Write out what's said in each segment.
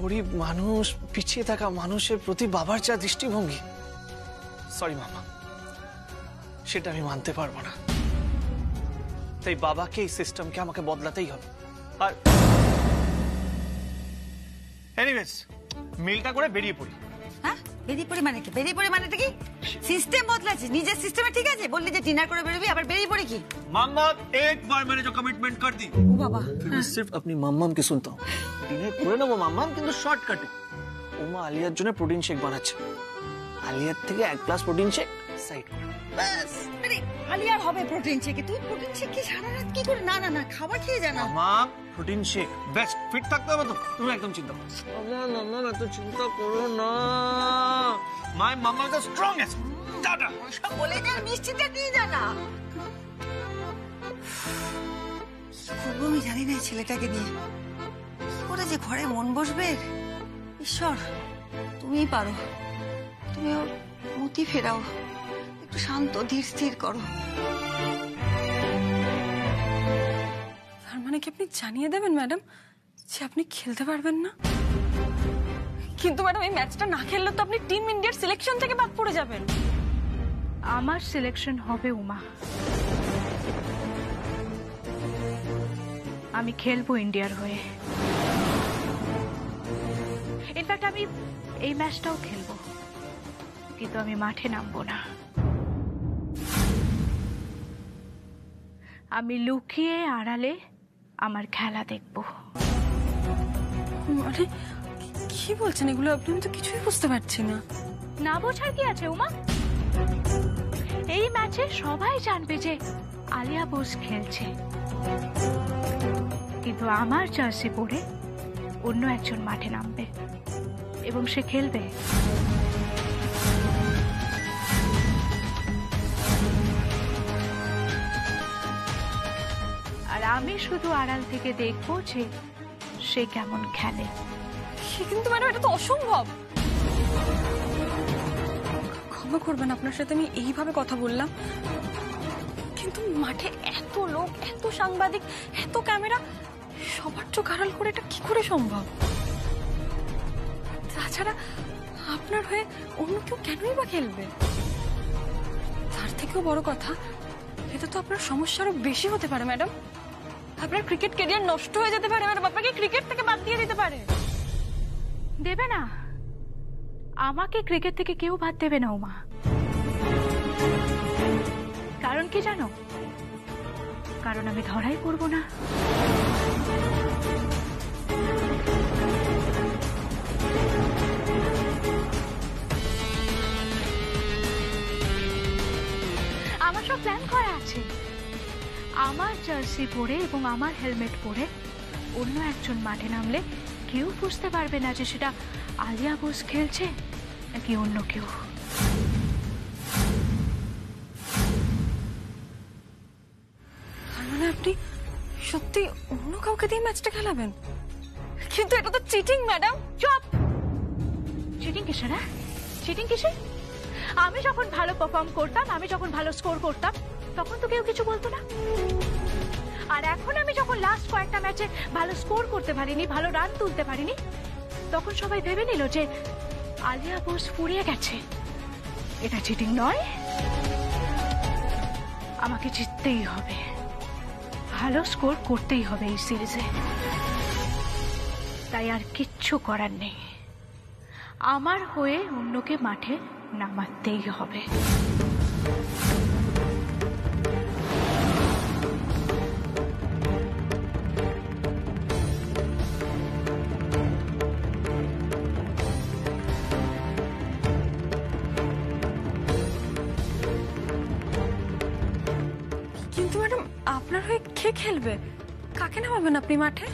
গরিব মানুষ, পিছিয়ে থাকা মানুষের প্রতি বাবার যা দৃষ্টিভঙ্গি, সরি মামা, সেটা আমি মানতে পারবো না। তাই বাবাকে, এই সিস্টেমকে আমাকে বদলাতেই হবে। আর এনিওয়েজ, মেলটা করে বেরিয়ে পড়ি। হ্যাঁ, বেরিয়ে পড়ি মানে কি? বেরিয়ে পড়ি মানেটা কি? সিস্টেম বদলাচ্ছে, নিজের সিস্টেমে ঠিক আছে। বললি যে ডিনার করে বেরোবি, আবার বেরিয়ে পড়ি কি? मामा एक बार मैंने जो कमिटमेंट कर दी, ও বাবা, सिर्फ अपनी मम्मम की सुनता हूँ। डिनर করে নেবো মাম্মাম, কিন্তু শর্টকাটে। ওমা আলিয়ার জন্য প্রোটিন শেক বানাচ্ছে, আলিয়ার থেকে এক গ্লাস প্রোটিন শেক সাইড করে। বাস। আরে আলিয়ার হবে প্রোটিন শেক? তুই প্রোটিন শেক কি সারা রাত কি করে? না না না, খাবার খেয়ে যা না। মামা প্রোটিন শেক বেস্ট, ফিট থাকতে হবে তো। তুমি একদম চিন্তা করো না। মামা এত চিন্তা করো না, my mama is the strongest. Tata. সব বলে দে, মিষ্টিটা নিয়ে যা না। আমি জানি না এই ছেলেটাকে নিয়ে কি করে যে ঘরে মন বসবে। ঈশ্বর, তুমিই পারো, তুমি ওর মতি ফেরাও, একটু শান্ত ধীর স্থির করো। তার মানে কি আপনি জানিয়ে দেবেন ম্যাডাম যে আপনি খেলতে পারবেন না? কিন্তু ম্যাডাম, এই ম্যাচটা না খেললে তো আপনি টিম ইন্ডিয়ার সিলেকশন থেকে বাদ পড়ে যাবেন। আমার সিলেকশন হবে উমা, আমি খেলবো ইন্ডিয়ার হয়ে। ইনফ্যাক্ট আমি এই ম্যাচটাও খেলবো, কিন্তু আমি মাঠে নামবো না। আমি লুকিয়ে আড়ালে আমার খেলা দেখবো। মানে কি বলছেন এগুলো আপনি? আমি তো কিছুই বুঝতে পারছি না। না বোঝার কি আছে উমা? এই ম্যাচে সবাই জানবে যে আলিয়া বোস খেলছে, কিন্তু আমার জার্সি পরে অন্য একজন মাঠে নামবে এবং সে খেলবে। আর আমি শুধু আড়াল থেকে দেখবো যে সে কেমন খেলে। কিন্তু ম্যাডাম, এটা তো অসম্ভব। ক্ষমা করবেন, আপনার সাথে আমি এইভাবে কথা বললাম, কিন্তু মাঠে এত লোক, এত সাংবাদিক, এত ক্যামেরা, সবার চোখ আড়াল করে এটা কি করে সম্ভব? তাছাড়া আপনার হয়ে অন্য কেউ কেনই বা খেলবে? তার থেকেও বড় কথা, এটা তো আপনার সমস্যা আরো বেশি হতে পারে ম্যাডাম। আপনার ক্রিকেট ক্যারিয়ার নষ্ট হয়ে যেতে পারে ম্যাডাম, আপনাকে ক্রিকেট থেকে বাদ দিয়ে দিতে পারে। দেবে না, আমাকে ক্রিকেট থেকে কেউ বাদ দেবে না উমা। কারণ কি জানো? কারণ আমি ধরাই পড়বো না। আমার সব প্ল্যান করা আছে। আমার জার্সি পরে এবং আমার হেলমেট পরে অন্য একজন মাঠে নামলে কেউ বুঝতে পারবে না যে সেটা আলিয়া বোস খেলছে নাকি অন্য কেউ। তার মানে আপনি সত্যি অন্য কাউকে দিয়ে ম্যাচটা খেলাবেন? কিন্তু এটা তো চিটিং ম্যাডাম। চুপ! চিটিং কিসে? না চিটিং কিসে? আমি যখন ভালো পারফর্ম করতাম, আমি যখন ভালো স্কোর করতাম, তখন তো কেউ কিছু বলতো না। আর এখন আমি যখন লাস্ট কয়েকটা ম্যাচে ভালো স্কোর করতে পারিনি, ভালো রান তুলতে পারিনি, তখন সবাই ভেবে নিল যে আলিয়া বোস ফুরিয়ে গেছে। এটা চিটিং নয়, আমাকে জিততেই হবে, ভালো স্কোর করতেই হবে এই সিরিজে। তাই আর কিচ্ছু করার নেই, আমার হয়ে অন্যকে মাঠে নামাতেই হবে। কিন্তু ম্যাডাম, আপনার হয়ে কে খেলবে? কাকে নামাবেন আপনি মাঠে?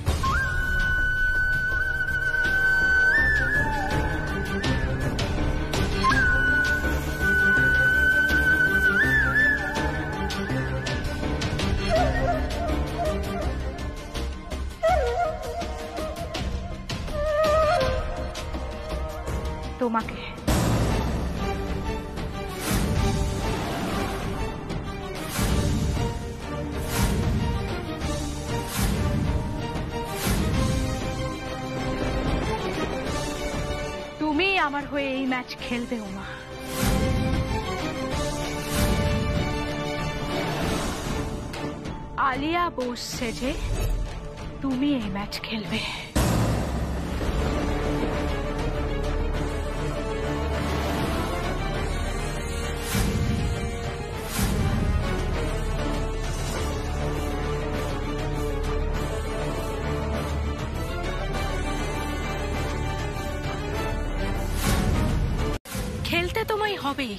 তোমাকে। আমার হয়ে এই ম্যাচ খেলবে উমা। আলিয়া বোস সেজে তুমি এই ম্যাচ খেলবে। খেলতে তোমায় হবেই,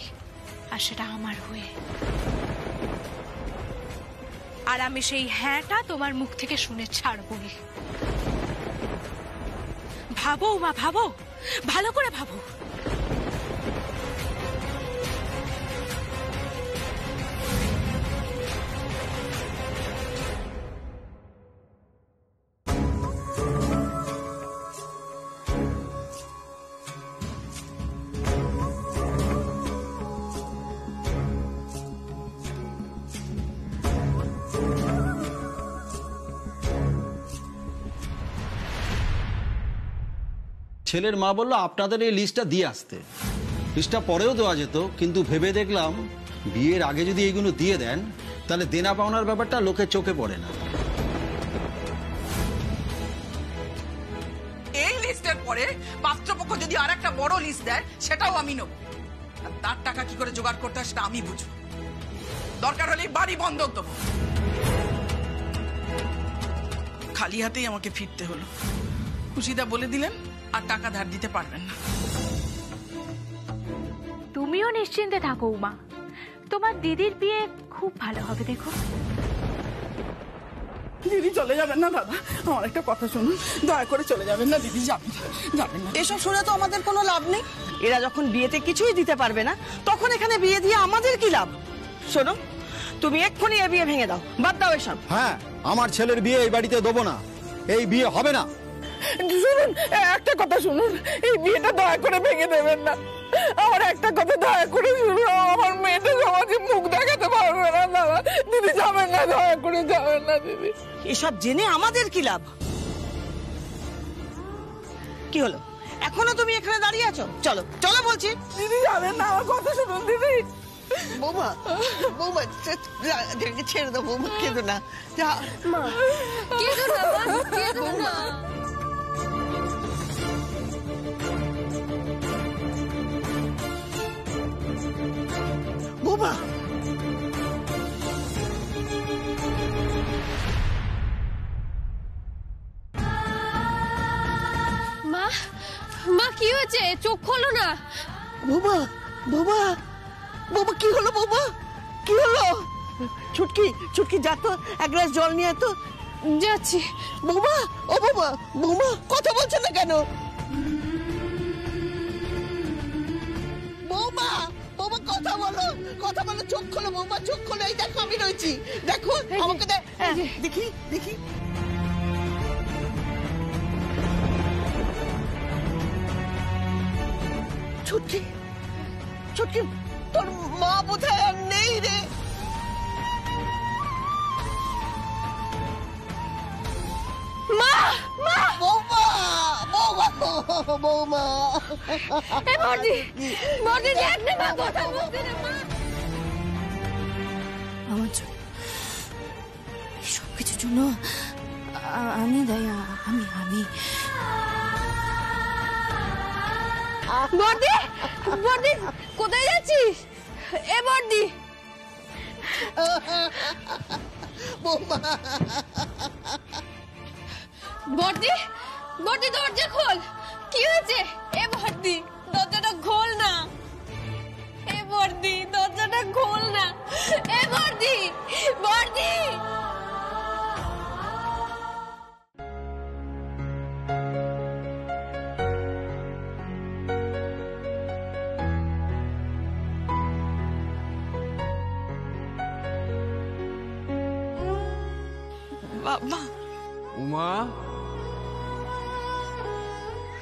আর সেটা আমার হয়ে। আর আমি সেই হ্যাঁটা তোমার মুখ থেকে শুনে ছাড়বই। ভাবো মা, ভাবো, ভালো করে ভাবো। ছেলের মা বলল আপনাদের এই লিস্টটা দিয়ে আসতে। লিস্টটা পরেও দেওয়া যেত, কিন্তু ভেবে দেখলাম বিয়ের আগে যদি এইগুলো দিয়ে দেন তাহলে দেনা পাওনার ব্যাপারটা লোকের চোখে পড়ে না। এই লিস্টের পরে পাত্রপক্ষ যদি আর একটা বড় লিস্ট দেয় সেটাও আমি নেব। আর তার টাকা কি করে জোগাড় করতে হয় সেটা আমি বুঝবো। দরকার হলে বাড়ি বন্ধক দেবো। খালি হাতেই আমাকে ফিরতে হলো। খুশিদা বলে দিলেন আর টাকা ধার দিতে পারবেন না। তুমিও নিশ্চিন্তে থাকো উমা, তোমার দিদির বিয়ে খুব ভালো হবে। দেখো দিদি চলে যাবেন না দাদা, আমার একটা কথা শুনুন, দয়া করে চলে যাবেন না দিদি, যাবেন না। এসব শুনে তো আমাদের কোনো লাভ নেই। এরা যখন বিয়েতে কিছুই দিতে পারবে না তখন এখানে বিয়ে দিয়ে আমাদের কি লাভ? শোনো, তুমি এক্ষুনি এই বিয়ে ভেঙে দাও, বাদ দাও এসব। হ্যাঁ, আমার ছেলের বিয়ে এই বাড়িতে দেবো না, এই বিয়ে হবে না। শুনুন, একটা কথা শুনুন, এই বিয়েটা দয়া করে ভেঙে দেবেন না। আমার একটা কথা দয়া করে শুনুন, আমার মেয়েটা সমাজে মুখ দেখাতে পারবে না দাদা। দিদি যাবেন না, দয়া করে যাবেন না দিদি। এসব জেনে আমাদের কি লাভ? কি হলো, এখনো তুমি এখানে দাঁড়িয়ে আছো? চলো চলো বলছি। দিদি যাবেন না, আমার কথা শুনুন দিদি। বৌমা, বৌমা ছেড়ে দাও বৌমা, কেঁদো না। বৌমা, মা, মা কি হয়েছে? চোখ খোলো না। বৌমা, বৌমা, বৌমা কি হলো? বৌমা কি হলো? ছুটকি, ছুটকি যা তো এক গ্লাস জল নিয়ে তো। যাচ্ছি। বৌমা, ও বৌমা, বৌমা কথা বলছে না কেন? বৌমা, বৌমা কথা বলো, কথা বলো, চোখ খোলো বৌমা, চোখ খোলো। এই দেখো আমি রয়েছি, দেখো আমাকে দেখি, দেখি। ছুটকি, ছুটকি তোর মা বোধহয় আর নেই রে। মা, মা, বৌমা, বৌমা, বৌমা। এ বর্দি, বর্দি দেখ না, মা কথা বলতে না। মা, আমার জন্য, সব কিছুর জন্য আমি দায়ী। আমি বর্দি, বর্দি কোথায় যাচ্ছিস? এ বর্দি, বৌমা, বর্দি, বর্দি দরজা খোল। কি হয়েছে? এ বর্দি দরজাটা খোল না। এ বর্দি দরজাটা খোল না। এ বর্দি, বর্দি। বাবা, উমা,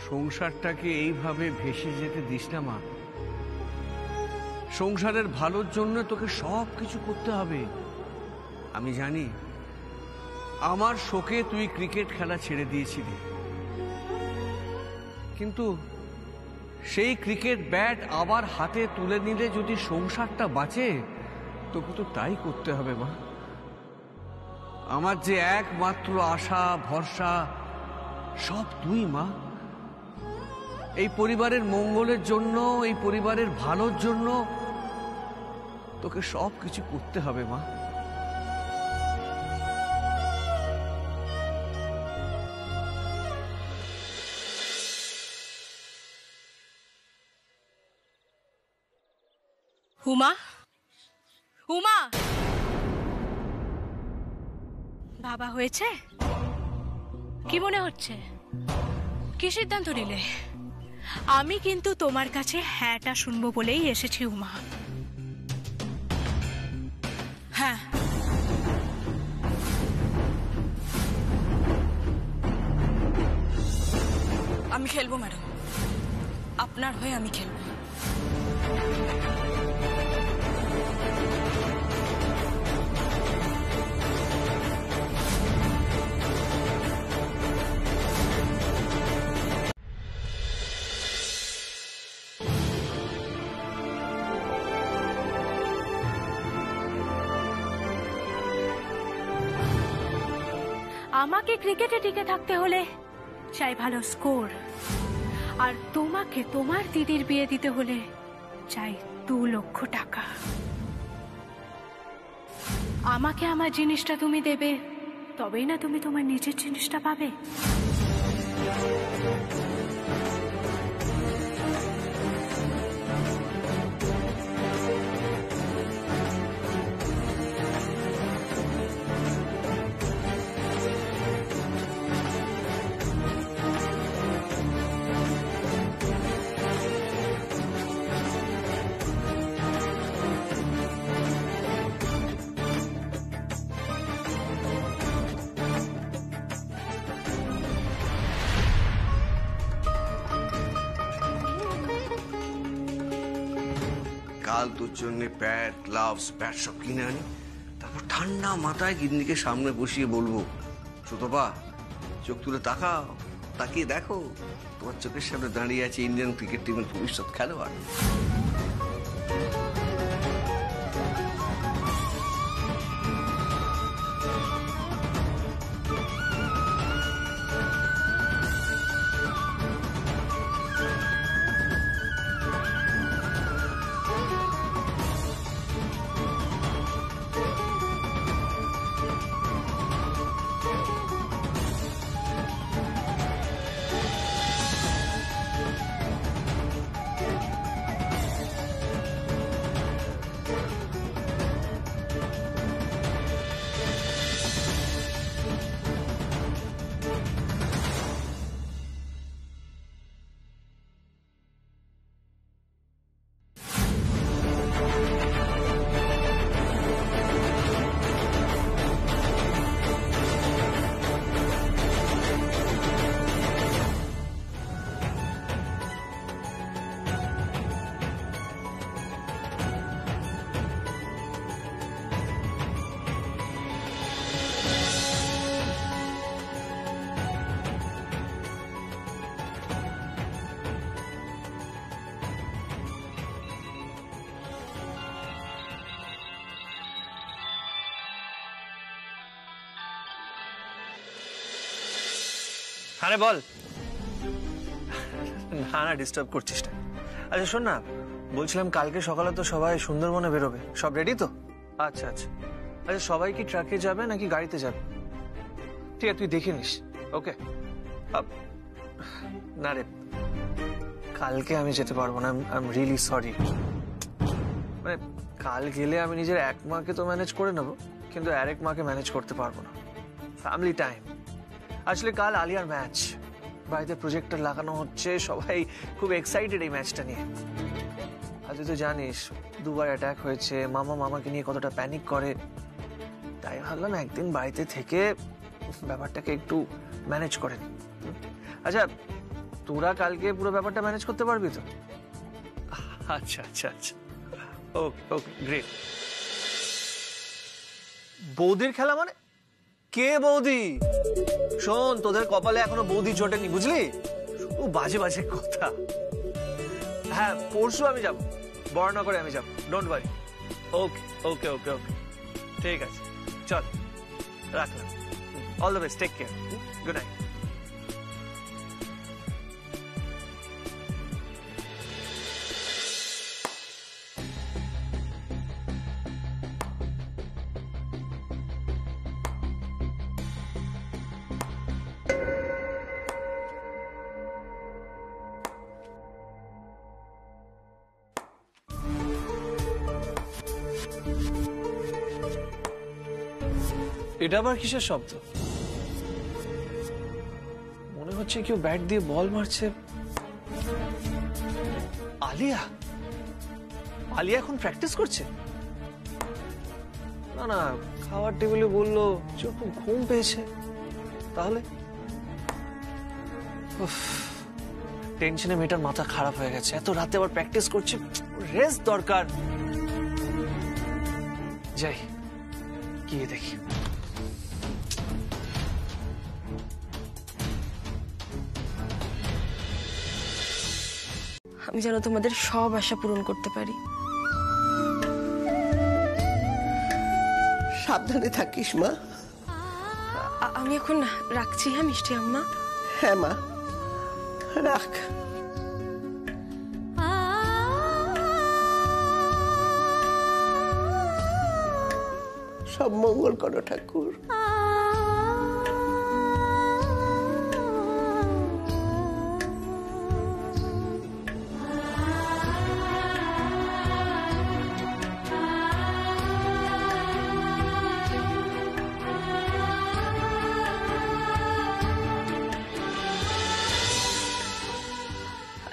সংসারটাকে এইভাবে ভেসে যেতে দিস না মা। সংসারের ভালোর জন্য তোকে সব কিছু করতে হবে। আমি জানি আমার শোকে তুই ক্রিকেট খেলা ছেড়ে দিয়েছিলি, কিন্তু সেই ক্রিকেট ব্যাট আবার হাতে তুলে নিলে যদি সংসারটা বাঁচে, তোকে তো তাই করতে হবে মা। আমার যে একমাত্র আশা ভরসা সব তুই মা। এই পরিবারের মঙ্গলের জন্য, এই পরিবারের ভালোর জন্য তোকে সব কিছু করতে হবে মা। উমা, উমা, বাবা হয়েছে? কি মনে হচ্ছে? কি সিদ্ধান্ত নিলে? আমি কিন্তু তোমার কাছে হ্যাঁটা শুনবো বলেই এসেছি উমা। হ্যাঁ, আমি খেলবো ম্যাডাম, আপনার হয়ে আমি খেলবো। আমাকে ক্রিকেটে টিকে থাকতে হলে চাই ভালো স্কোর, আর তোমাকে তোমার দিদির বিয়ে দিতে হলে চাই 2 লক্ষ টাকা। আমাকে আমার জিনিসটা তুমি দেবে, তবেই না তুমি তোমার নিজের জিনিসটা পাবে। কাল তোর জন্য প্যাড, গ্লাভস, ব্যাট সব কিনে আনি, তারপর ঠান্ডা মাথায় গিন্নিকে সামনে বসিয়ে বলবো, সুতপা চোখ তুলে তাকাও, তাকিয়ে দেখো তোমার চোখের সামনে দাঁড়িয়ে আছে ইন্ডিয়ান ক্রিকেট টিমের ভবিষ্যৎ খেলোয়াড়। আরে বল। না না, ডিস্টার্ব করছিস না। আচ্ছা শোন না, বলছিলাম কালকে সকালে তো সবাই সুন্দরবনে বেরোবে, সব রেডি তো? আচ্ছা আচ্ছা আচ্ছা, সবাই কি ট্রাকে যাবে নাকি গাড়িতে যাবে? ঠিক আছে, তুই দেখে নিস। ওকে। না রে, কালকে আমি যেতে পারবো না, আই এম রিয়েলি সরি। মানে কাল গেলে আমি নিজের এক মাকে তো ম্যানেজ করে নেবো, কিন্তু আরেক মাকে ম্যানেজ করতে পারবো না। Family time. আসলে কাল আলিয়ার ম্যাচ, বাড়িতে প্রজেক্টর লাগানো হচ্ছে, সবাই খুব এক্সাইটেড এই ম্যাচটা নিয়ে। আর তুই তো জানিস 2বার অ্যাটাক হয়েছে, মামাকে নিয়ে কতটা প্যানিক করে। তাই ভাবলাম একদিন বাড়িতে থেকে ব্যাপারটাকে একটু ম্যানেজ করে নি। আচ্ছা, তোরা কালকে পুরো ব্যাপারটা ম্যানেজ করতে পারবি তো? আচ্ছা আচ্ছা আচ্ছা, ওকে ওকে, গ্রেট। বৌদির খেলা মানে? কে বৌদি? শোন, তোদের কপালে এখনো বৌদি জোটেনি, বুঝলি? ও বাজে বাজে কথা। হ্যাঁ পরশু আমি যাব, বরানগরে আমি যাব, ডোন্ট ওয়ারি। ওকে ওকে ওকে ওকে, ঠিক আছে, চল রাখলাম। All the best, take care, good night. এটা আবার কিসের শব্দ? মনে হচ্ছে কেউ ব্যাট দিয়ে বল মারছে। আলিয়া? আলিয়া এখন প্র্যাকটিস করছে? না না, খাওয়ার টেবিলে বললো যে খুব ঘুম পেয়েছে। তাহলে টেনশনে মেয়েটার মাথা খারাপ হয়ে গেছে, এত রাতে আবার প্র্যাকটিস করছে, রেস্ট দরকার। যাই গিয়ে দেখি। আমি যেন তোমাদের সব আশা পূরণ করতে পারি। সাবধানে থাকিস মা। আমি এখন রাখছি। হ্যাঁ মিষ্টি আম্মা। হ্যাঁ মা, রাখ। সব মঙ্গল করো ঠাকুর।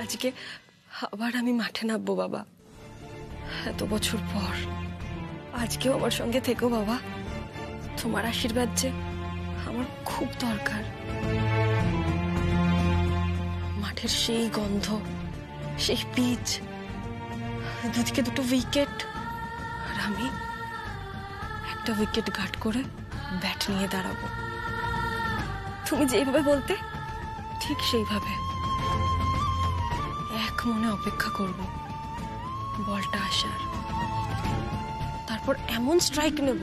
আজকে আবার আমি মাঠে নামবো বাবা, এত বছর পর। আজকেও আমার সঙ্গে থেকো বাবা, তোমার আশীর্বাদ যে আমার খুব দরকার। মাঠের সেই গন্ধ, সেই পিচ, দুদিকে দুটো উইকেট, আর আমি একটা উইকেট গার্ড করে ব্যাট নিয়ে দাঁড়াবো। তুমি যেভাবে বলতে ঠিক সেইভাবে এক মনে অপেক্ষা করব বলটা আসার। তারপর এমন স্ট্রাইক নেব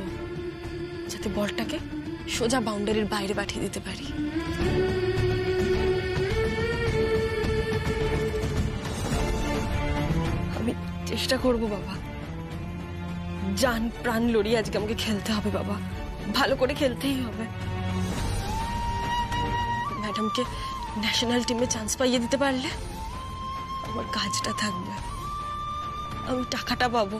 যাতে বলটাকে সোজা বাউন্ডারির বাইরে পাঠিয়ে দিতে পারি। আমি চেষ্টা করব বাবা, জান প্রাণ লড়িয়ে আজকে আমাকে খেলতে হবে বাবা, ভালো করে খেলতেই হবে। ম্যাডামকে ন্যাশনাল টিমে চান্স পাইয়ে দিতে পারলে আমার কাজটা থাকবে, আমি টাকাটা পাবো।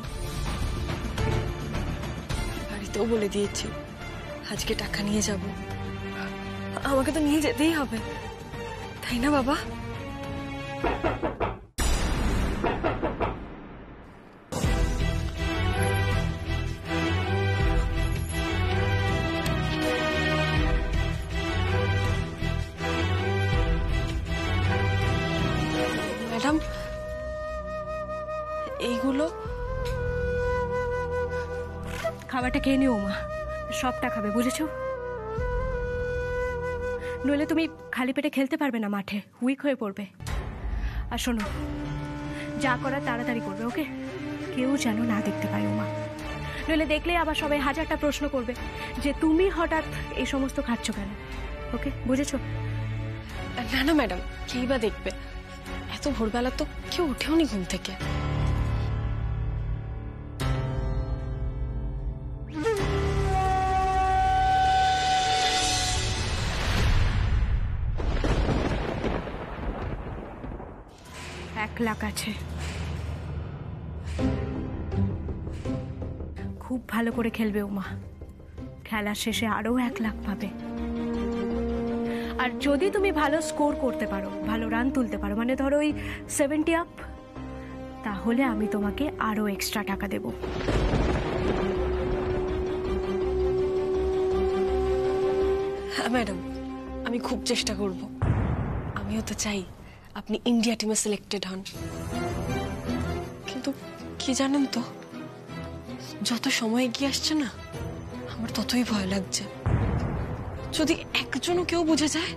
বাড়িতেও বলে দিয়েছি আজকে টাকা নিয়ে যাব, আমাকে তো নিয়ে যেতেই হবে, তাই না বাবা? ম্যাডাম এইগুলো খাবারটা খেয়ে নিও মা, সবটা খাবে, বুঝেছো? নইলে তুমি খালি পেটে খেলতে পারবে না, মাঠে উইক হয়ে পড়বে। আর শোনো, যা করার তাড়াতাড়ি করবে, ওকে? কেউ যেন না দেখতে পায় মা, নইলে দেখলে আবার সবাই হাজারটা প্রশ্ন করবে যে তুমি হঠাৎ এই সমস্ত খাচ্ছ কেন। ওকে, বুঝেছো? না না ম্যাডাম, কেই বা দেখবে, এত ভোরবেলা তো কেউ উঠেওনি ঘুম থেকে। লাখ আছে, খুব ভালো করে খেলবে উমা, খেলার শেষে আরো 1 লাখ পাবে। আর যদি তুমি ভালো স্কোর করতে পারো, ভালো রান তুলতে পারো, মানে ধরো ওই 70 আপ, তাহলে আমি তোমাকে আরো এক্সট্রা টাকা দেব। হ্যাঁ ম্যাডাম, আমি খুব চেষ্টা করব। আমিও তো চাই আপনি ইন্ডিয়া টিমে সিলেক্টেড হন, কিন্তু কি জানেন তো, যত সময় এগিয়ে আসছে না, আমার ততই ভয় লাগছে। যদি একজনও কেউ বুঝে যায়।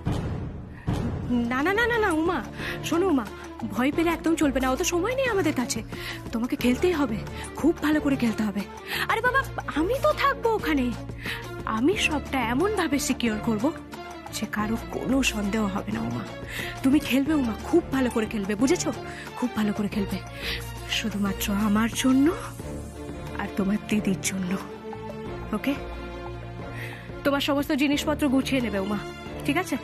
না না না না না উমা, শোনো উমা, ভয় পেলে একদম চলবে না, অত সময় নেই আমাদের কাছে। তোমাকে খেলতেই হবে, খুব ভালো করে খেলতে হবে। আরে বাবা, আমি তো থাকবো ওখানে। আমি সবটা এমন ভাবে সিকিউর করব যে কারো কোনো সন্দেহ হবে না। উমা, তুমি খেলবে উমা, খুব ভালো করে খেলবে, বুঝেছো? খুব ভালো করে খেলবে, শুধুমাত্র আমার জন্য আর তোমার দিদির জন্য। ওকে? তোমার সমস্ত জিনিসপত্র গুছিয়ে নেবে উমা, ঠিক আছে?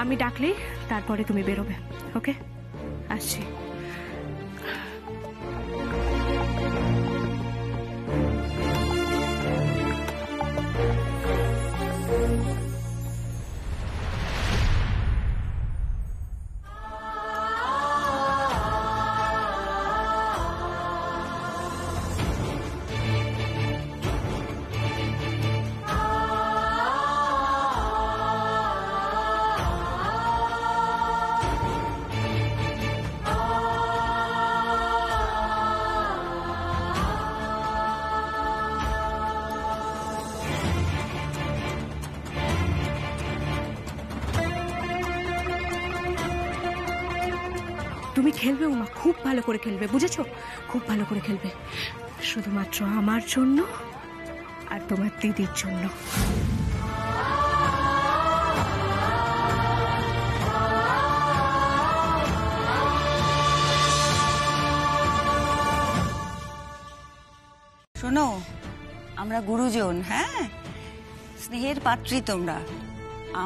আমি ডাকলেই তারপরে তুমি বেরোবে। ওকে, আসছি। তুমি খেলবে উমা, খুব ভালো করে খেলবে, বুঝেছো? খুব ভালো করে খেলবে, শুধুমাত্র আমার জন্য আর তোমার দিদির জন্য। শোনো, আমরা গুরুজন, হ্যাঁ, স্নেহের পাত্রী তোমরা।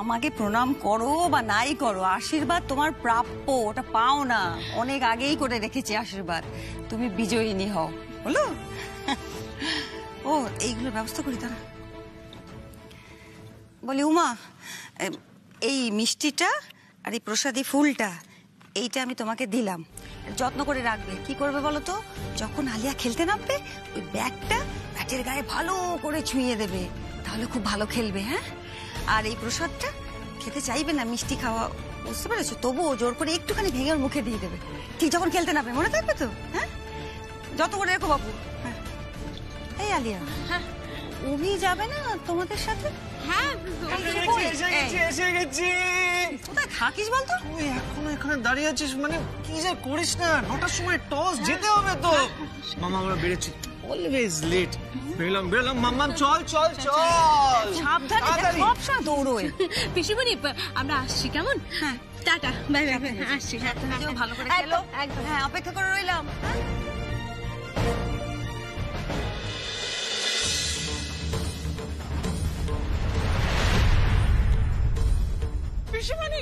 আমাকে প্রণাম করো বা নাই করো, আশীর্বাদ তোমার প্রাপ্য, ওটা পাও না। অনেক আগেই করে রেখেছি আশীর্বাদ। তুমি বিজয়িনী হও, বলো? ও, এইগুলোর ব্যবস্থা করি তারা। বলি উমা, এই মিষ্টিটা আর এই প্রসাদী ফুলটা, এইটা আমি তোমাকে দিলাম, যত্ন করে রাখবে। কি করবে বলো তো? যখন আলিয়া খেলতে নামবে, ওই ব্যাটের গায়ে ভালো করে ছুঁয়ে দেবে, তাহলে খুব ভালো খেলবে। হ্যাঁ, আর এই প্রসাদটা খেতে চাইবে না, মিষ্টি খাওয়া, বুঝতে পেরেছো? তবুও জোর করে একটুখানি ভেঙে ওর মুখে দিয়ে দেবে, ঠিক যখন খেলতে নামবে। মনে থাকবে তো? হ্যাঁ, যত করে রেখো বাবু। হ্যাঁ, এই আলিয়া, হ্যাঁ, অভি যাবে না তোমাদের সাথে? হ্যাঁ, কোথায় থাকিস বলতো? তুই এখনো এখানে দাঁড়িয়ে আছিস, মানে কি যে করিস না? 9টার সময় টস, যেতে হবে তো। মামা, আমরা বেরোচ্ছি, অলওয়েজ লেট। বেরোলাম মাম্মা, চল চল চল, সাবধানে, সব সময় দৌড়োয়। পিসিমণি, আমরা আসছি, কেমন? হ্যাঁ, টাটা, বাই বাই, আসছি। ভালো করে খেলো। হ্যাঁ, অপেক্ষা করে রইলাম। পিসিমণি,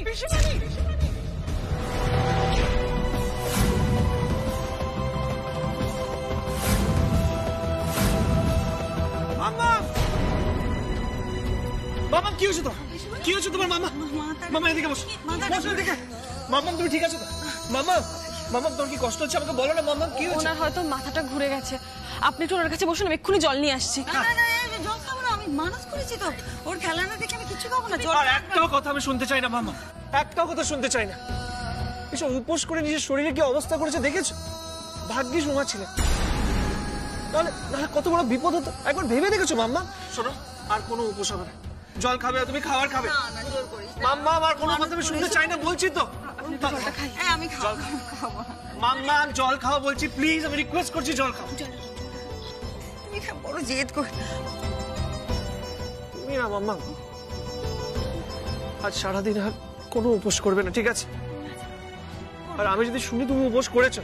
মামা, মামা, কি হয়েছে তো? কি হয়েছে তোমার? মামা, মামা এদিকে বসো, বসো এদিকে। মামা, তুমি ঠিক আছো তো? মামা, মামা, তোর কি কষ্ট হচ্ছে? আমাকে বলো না মামা, কি হয়েছে? ওনার হয়তো মাথাটা ঘুরে গেছে। আপনি একটু ওনার কাছে বসুন, আমি এক্ষুনি জল নিয়ে আসছি। জল খাবো না, আমি মানস করেছি তো। ওর খেলা না দেখে আমি কিছু খাবো না। আর একটাও কথা আমি শুনতে চাই না মামা, একটাও কথা শুনতে চাই না। এসব উপোস করে নিজের শরীরে কি অবস্থা করেছে দেখেছো? ভাগ্যিস উমা ছিলেন, নাহলে কত বড় বিপদ হতো। একবার ভেবে দেখেছো মাম্মা? শোনো, আর কোনো উপোস হবে না। জল খাবে, তুমি খাবার খাবে। মাম্মা, আমার কোনো কথা আমি শুনতে চাই না, বলছি তো। আমি খাবো। মাম্মা, জল খাও বলছি, প্লিজ, আমি রিকোয়েস্ট করছি, জল খাও। তুমি বড় জেদ কর। তুমি না মাম্মা, আজ সারাদিন আর কোনো উপোস করবে না, ঠিক আছে? আর আমি যদি শুনি তুমি উপোস করেছো,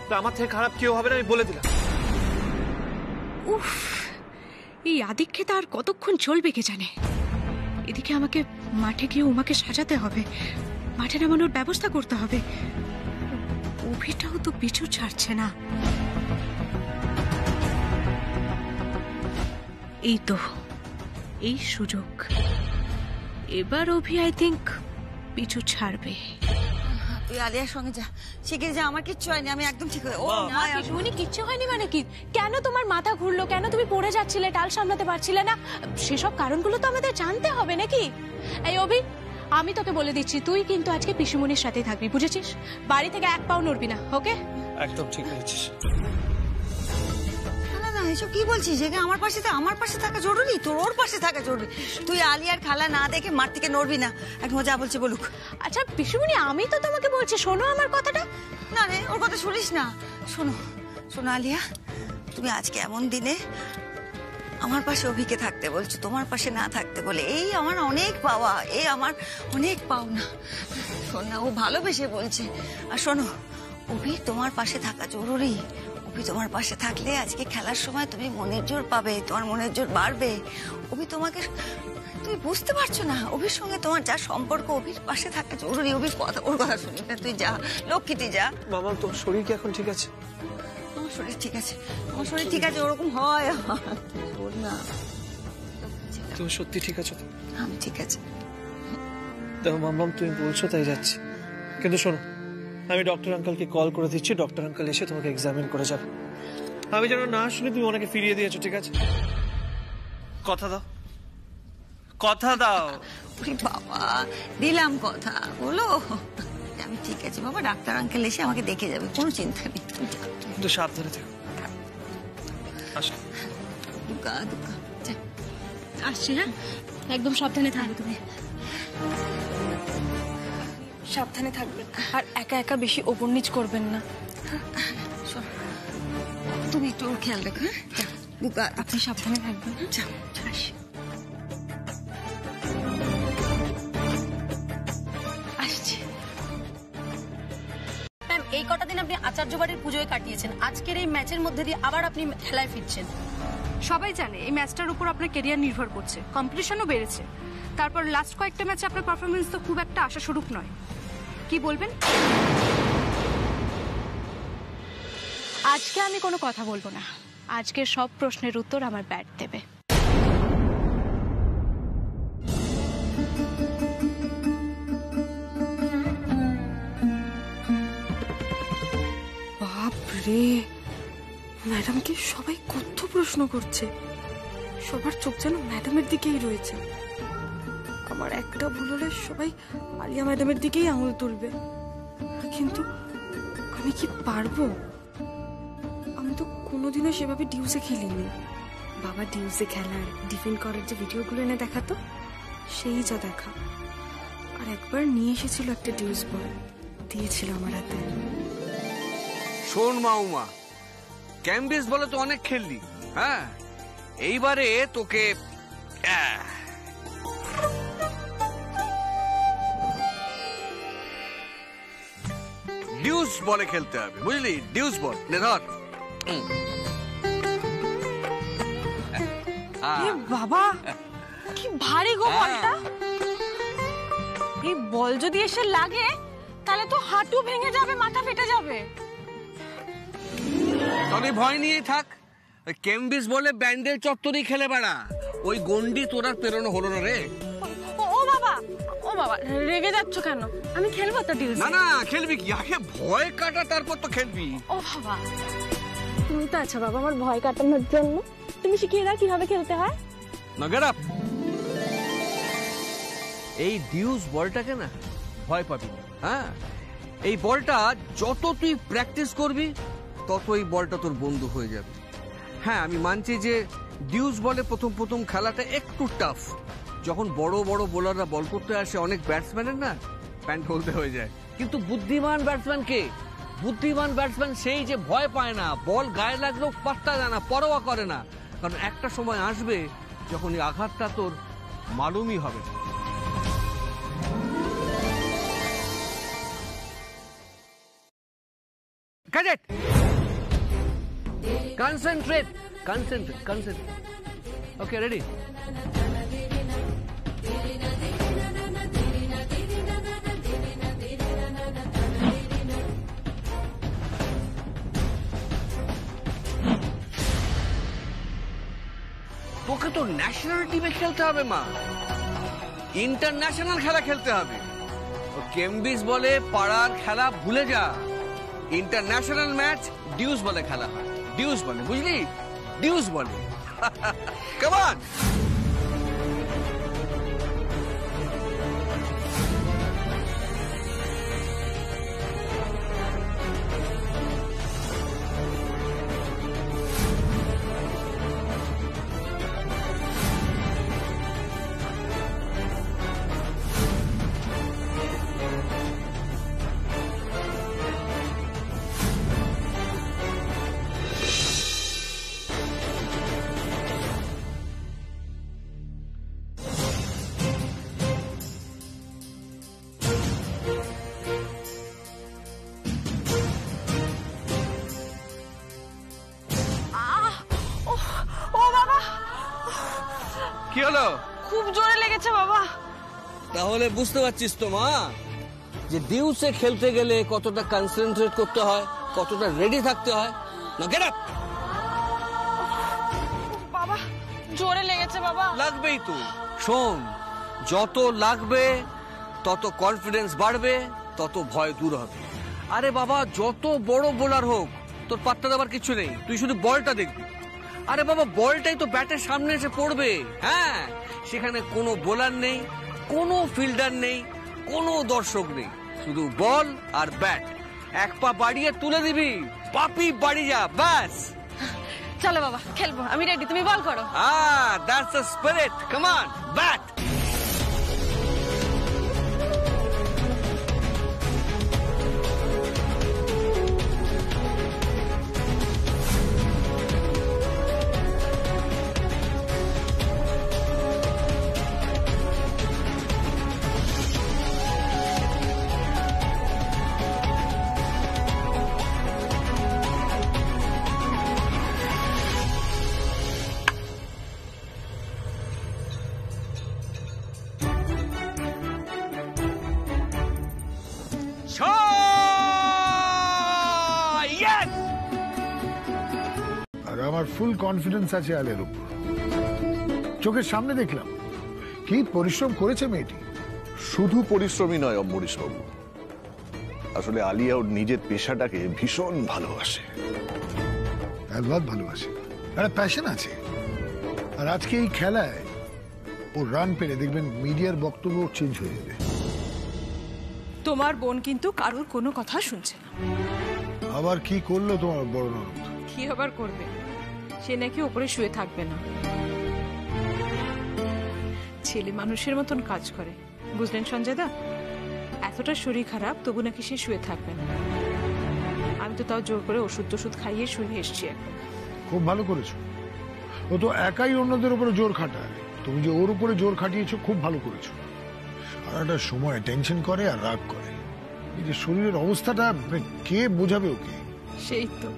তা আমার থেকে খারাপ কেউ হবে না, আমি বলে দিলাম। উফ, এই আদিক্ষেত আর কতক্ষণ চলবে কে জানে। এদিকে আমাকে মাঠে গিয়ে উমাকে সাজাতে হবে, মাঠে নামানোর ব্যবস্থা করতে হবে। অভিটাও তো পিছু ছাড়ছে না। এই তো, এই সুযোগ। এবার অভি আই থিঙ্ক পিছু ছাড়বে। তুই আলিয়ার সঙ্গে যা, শিগগিরি যা। আমার কিচ্ছু হয়নি, আমি একদম ঠিক হয়ে। ও না, পিসিমণি, কিচ্ছু হয়নি মানে কি? কেন তোমার মাথা ঘুরলো? কেন তুমি পড়ে যাচ্ছিলে, টাল সামলাতে পারছিলে না? সেসব কারণগুলো তো আমাদের জানতে হবে নাকি? এই অভি, আমি তোকে বলে দিচ্ছি, তুই কিন্তু আজকে পিসিমণির সাথে থাকবি, বুঝেছিস? বাড়ি থেকে এক পাও নড়বি না, ওকে? একদম ঠিক বলেছিস। না, না, এসব কি বলছিস? আমার পাশে থাকা জরুরি, তোর ওর পাশে থাকা জরুরি। তুই আলিয়ার খালা না দেখে মার থেকে নড়বি না, এখন যা বলছে বলুক। আচ্ছা পিসুমণি, আমি তো তোমাকে বলছি, শোনো আমার কথাটা। না রে, ওর কথা শুনিস না। শোনো শোনো আলিয়া, তুমি আজকে এমন দিনে আমার পাশে অভিকে থাকতে বলছো, তোমার পাশে না থাকতে বলে। এই আমার অনেক পাওয়া, এই আমার অনেক পাওনা। শোন না, ও ভালোবেসে বলছে। আর শোনো, অভি তোমার পাশে থাকা জরুরি। অভি তোমার পাশে থাকলে আজকে খেলার সময় তুমি মনের জোর পাবে, তোমার মনের জোর বাড়বে। অভি তোমাকে, তুমি বুঝতে পারছো না, অভির সঙ্গে তোমার যা সম্পর্ক, অভির পাশে থাকা জরুরি। অভির কথা, ওর কথা শুনবি না, তুই যা লক্ষ্মী, তুই যা। মামা তোর শরীর কি এখন ঠিক আছে? আমার শরীর ঠিক আছে, আমার শরীর ঠিক আছে, ওরকম হয় বল না। তুমি সত্যি ঠিক আছো তো? আমি ঠিক আছে। দেখো মামা, তুমি বলছো তাই যাচ্ছি, কিন্তু শোনো, আমি ডক্টর আঙ্কেলকে কল করে দিচ্ছি, ডক্টর আঙ্কেল এসে তোমাকে এক্সামিন করে যাবে। আমি যেন না শুনে তুমি ওনাকে ফিরিয়ে দিয়েছো, ঠিক আছে? কথা দাও, কথা দাও। বাবা দিলাম কথা, বলো আমি ঠিক আছে বাবা। ডাক্তার আঙ্কেল এসে আমাকে দেখে যাবে, কোনো চিন্তা নেই। কিন্তু সাবধানে থেকো। আসো। দুকা দুকা, আসছি। হ্যাঁ, একদম সাবধানে থাকবে তুমি, সাবধানে থাকবে। আর একা একা বেশি ওপর নিচ করবেন না। শোন, তুমি একটু ওর খেয়াল রাখো। হ্যাঁ দুকা, আপনি সাবধানে থাকবেন। যা আসি। আসছি। ম্যাম, এই কটা দিন আপনি আচার্য বাড়ির পুজোয় কাটিয়েছেন, আজকের এই ম্যাচের মধ্যে দিয়ে আবার আপনি খেলায় ফিরছেন। সবাই জানে এই ম্যাচটার উপর আপনার কেরিয়ার নির্ভর করছে, কম্পিটিশনও বেড়েছে। তারপর লাস্ট কয়েকটা ম্যাচে আপনার পারফরমেন্স তো খুব একটা আশাস্বরূপ নয়। কি বলবেন? আজকে আমি কোনো কথা বলবো না, আজকে সব প্রশ্নের উত্তর আমার ব্যাট দেবে। বাপরে, ম্যাডামকে সবাই কত প্রশ্ন করছে, সবার চোখ যেন ম্যাডামের দিকেই রয়েছে। আমার একটা ভুল হলে সবাই আলিয়া ম্যাডামের দিকেই আঙুল তুলবে, কিন্তু আমি কি পারবো? আমি তো কোনোদিনও সেভাবে ডিউসে খেলিনি। বাবা ডিউসে খেলার, ডিফেন্ড করার যে ভিডিওগুলো এনে দেখাতো, সেই যা দেখা। আর একবার নিয়ে এসেছিল একটা ডিউস বল, দিয়েছিল আমার হাতে। শোন মাউমা, ক্যাম্বিস বলে তো অনেক খেললি, হ্যাঁ, এইবারে তোকে ডিউস বলে খেলতে হবে, বুঝলি? ডিউস বল নে, ধর। বাবা কি ভারী গো বলটা। এই বল যদি এসে লাগে তাহলে তো হাঁটু ভেঙে যাবে, মাথা ফেটে যাবে। তাহলে ভয় নিয়েই থাক, ক্যাম্বিস বলে ব্যান্ডেল চত্বরই খেলে বেড়া। ওই গন্ডি তোর আর পেরোনো হলো না রে। ও বাবা, ও বাবা রেগে যাচ্ছ কেন? আমি খেলবো তো ডিউস। না না, খেলবি কি? আগে ভয় কাটা, তারপর তো খেলবি। ও বাবা, তুমি তো আছো বাবা আমার ভয় কাটানোর জন্য, তুমি শিখিয়ে দাও কিভাবে খেলতে হয়। না, গেট আপ। এই ডিউস বলটাকে না ভয় পাবি না, হ্যাঁ? এই বলটা যত তুই প্র্যাকটিস করবি তত এই বলটা তোর বন্ধু হয়ে যাবে। হ্যাঁ, আমি মানছি যে ডিউস বলে প্রথম খেলাটা একটু টাফ। যখন বড় বড় বোলাররা বল করতে আসে, অনেক ব্যাটসম্যানের না প্যান্ট খুলতে হয়ে যায়। কিন্তু বুদ্ধিমান ব্যাটসম্যান কে? বুদ্ধিমান ব্যাটসম্যান সেই যে ভয় পায় না, বল গায়ে লাগলেও পাত্তা দেয় না, পরোয়া করে না। কারণ একটা সময় আসবে যখন এই আঘাতটা তোর মালুমই হবে। Cadet! Concentrate! Okay, ready? তোকে তো ন্যাশনাল টিমে খেলতে হবে মা, ইন্টারন্যাশনাল খেলা খেলতে হবে। কেম্বিস বলে পাড়ার খেলা ভুলে যা, ইন্টারন্যাশনাল ম্যাচ ডিউস বলে খেলা হয়। ডিউস বলে, বুঝলি? ডিউস বলে। Come on. তাহলে বুঝতে পারছিস তো মা যে ডিউসে খেলতে গেলে কতটা কনসেন্ট্রেট করতে হয়, কতটা রেডি থাকতে হয়। না গেট আপ। বাবা জোরে লেগেছে বাবা। লাগবেই তো। শোন, যত লাগবে তত কনফিডেন্স বাড়বে, তত ভয় দূর হবে। আরে বাবা, যত বড় বোলার হোক তোর পাত্তা দেবার কিছু নেই, তুই শুধু বলটা দেখবি। আরে বাবা, বলটাই তো ব্যাটের সামনে এসে পড়বে। হ্যাঁ, সেখানে কোনো বোলার নেই, কোনো ফিল্ডার নেই, কোনো দর্শক নেই, শুধু বল আর ব্যাট। এক পা বাড়িয়ে তুলে দিবি, পাপি বাড়ি যা, ব্যাস। চলো বাবা খেলবো, আমি রেডি, তুমি বল করো। That's the spirit, come on, bat. আর আমার ফুল কনফিডেন্স আছে আলের উপর। চোখের সামনে দেখলাম কি পরিশ্রম করেছে মেয়েটি। শুধু পরিশ্রমী নয় অম্বরীশ বাবু, আসলে আলিয়া ওর নিজের পেশাটাকে ভীষণ ভালোবাসে। একবার ভালোবাসে, একটা প্যাশন আছে। আর আজকে এই খেলায় ও রান পেলে দেখবেন মিডিয়ার বক্তব্য চেঞ্জ হয়ে যাবে। তোমার বোন কিন্তু কারোর কোনো কথা শুনছে না। আবার কি করলো তোমার বড় ননদ? কি আবার করবে, সে নাকি ওপরে শুয়ে থাকবে না, ছেলে মানুষের মতন কাজ করে। বুঝলেন সঞ্জয় দা, এতটা শরীর খারাপ তবু নাকি সে শুয়ে থাকবে না। আমি তো তাও জোর করে ওষুধ টষুধ খাইয়ে শুয়ে এসছি এখন। খুব ভালো করেছো। ও তো একাই অন্যদের উপরে জোর খাটায়, তুমি যে ওর উপরে জোর খাটিয়েছো খুব ভালো করেছো। সারাটা সময় টেনশন করে আর রাগ করে। এই যে শরীরের অবস্থাটা কে বোঝাবে ওকে? সেই তো।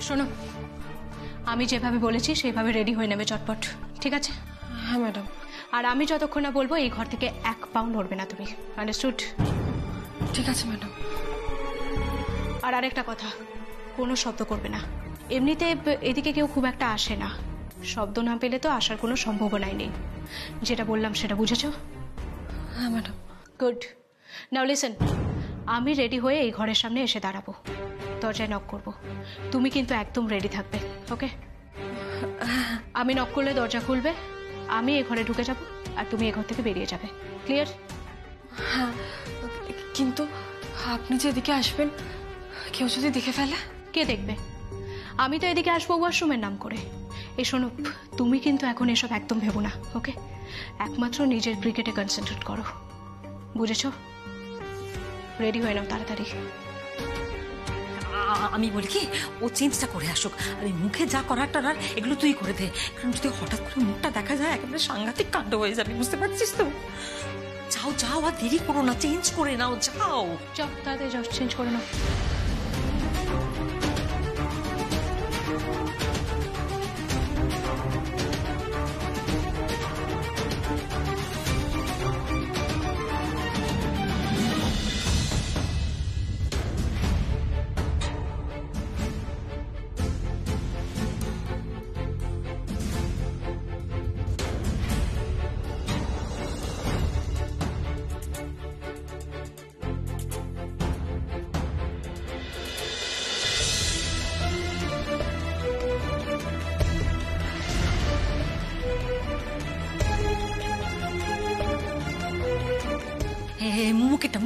শোনো, আমি যেভাবে বলেছি সেইভাবে রেডি হয়ে নেবে চটপট, ঠিক আছে? হ্যাঁ ম্যাডাম। আর আমি যতক্ষণ না বলবো এই ঘর থেকে এক পাও নড়বে না তুমি, আন্ডারস্টুড? ঠিক আছে ম্যাডাম। আর আরেকটা কথা, কোনো শব্দ করবে না। এমনিতে এদিকে কেউ খুব একটা আসে না, শব্দ না পেলে তো আসার কোনো সম্ভাবনাই নেই। যেটা বললাম সেটা বুঝেছো? হ্যাঁ ম্যাডাম। গুড। নাও লিসেন, আমি রেডি হয়ে এই ঘরের সামনে এসে দাঁড়াবো, দরজায় নক করব। তুমি কিন্তু একদম রেডি থাকবে, ওকে? আমি নক করলে দরজা খুলবে, আমি এই ঘরে ঢুকে যাব আর তুমি এই ঘর থেকে বেরিয়ে যাবে, ক্লিয়ার? হ্যাঁ, কিন্তু আপনি যে এদিকে আসবেন কেউ যদি দেখে ফেলে? কে দেখবে? আমি তো এদিকে আসবো ওয়াশরুমের নাম করে। এই শোনো, তুমি কিন্তু এখন এসব একদম ভেবো না, ওকে? একমাত্র নিজের ক্রিকেটে কনসেন্ট্রেট করো, বুঝেছো? রেডি হয়ে নাও তাড়াতাড়ি। আমি বলি কি, ও চেঞ্জটা করে আসুক, আর এই মুখে যা করার টরার এগুলো তুই করে দে, কারণ যদি হঠাৎ করে মুখটা দেখা যায় একেবারে সাংঘাতিক কাণ্ড হয়ে যাবে, বুঝতে পারছিস তো? যাও যাও, আর দেরি করো না, চেঞ্জ করে নাও, যাও যাও তাড়াতাড়ি যাও, চেঞ্জ করে নাও।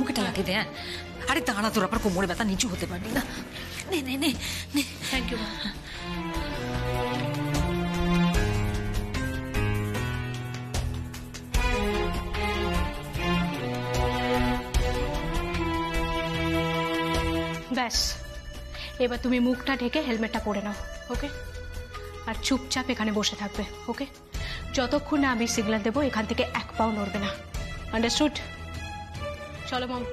মুখেটা লাগে দে। আরে দাঁড়া, তোর আবার কোমরে ব্যথা, নিচু হতে পারবি না। নে নে নে নে। Thank you. ব্যাস, এবার তুমি মুখটা ঢেকে হেলমেটটা পরে নাও, ওকে? আর চুপচাপ এখানে বসে থাকবে, ওকে? যতক্ষণ না আমি সিগন্যাল দেবো এখান থেকে এক পাও নড়বে না। আন্ডারস্টুড? চলো মম।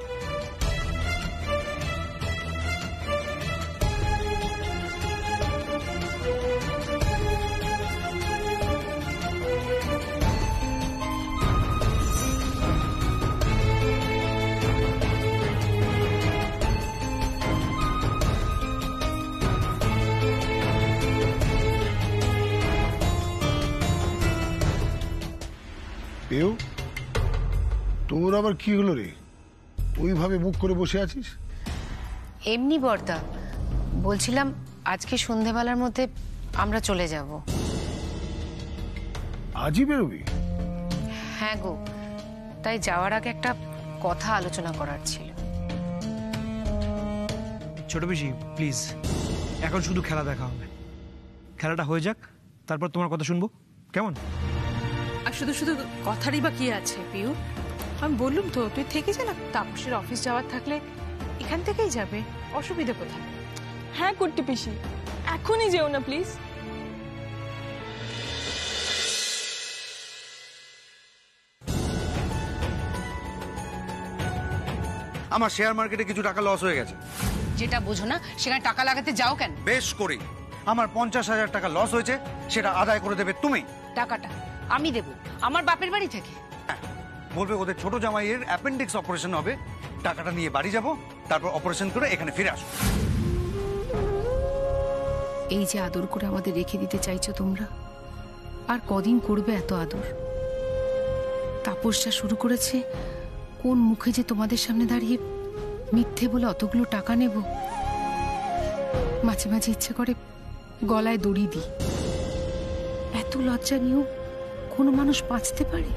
পেও, তোর আবার কি হলো রে? ওইভাবে মুখ করে বসে আছিস? এমনি বর্দা, বলছিলাম আজকে সন্ধেবেলার মধ্যে আমরা চলে যাব। আজই বেরোবি? হ্যাঁ গো, তাই যাওয়ার আগে একটা কথা আলোচনা করার ছিল। ছোট পিসি প্লিজ, এখন শুধু খেলা দেখা হবে। খেলাটা হয়ে যাক, তারপর তোমার কথা শুনবো, কেমন? আর শুধু শুধু কথারই বা কি আছে পিউ? আমি বললুম তো, তুই থেকে যা না। তাপসের অফিস যাওয়ার থাকলে এখান থেকেই যাবে, অসুবিধা কোথায়? হ্যাঁ কুট্টি পিসি, এখনই যেও না প্লিজ। আমার শেয়ার মার্কেটে কিছু টাকা লস হয়ে গেছে। যেটা বোঝো না সেখানে টাকা লাগাতে যাও কেন? বেশ করি। আমার 50,000 টাকা লস হয়েছে, সেটা আদায় করে দেবে তুমি। টাকাটা আমি দেব আমার বাপের বাড়ি থেকে। বলবে ওদের ছোট জামাইয়ের অ্যাপেন্ডিক্স অপারেশন হবে, টাকাটা নিয়ে বাড়ি যাব, তারপর অপারেশন করে এখানে ফিরে আসবো। এই যে আদর করে আমাদের রেখে দিতে চাইছো তোমরা, আর কদিন করবে এত আদর? তাপসটা শুরু করেছে, কোন মুখে যে তোমাদের সামনে দাঁড়িয়ে মিথ্যে বলে অতগুলো টাকা নেব। মাঝে মাঝে ইচ্ছে করে গলায় দড়ি দিই। এত লজ্জা নিয়েও কোনো মানুষ বাঁচতে পারে?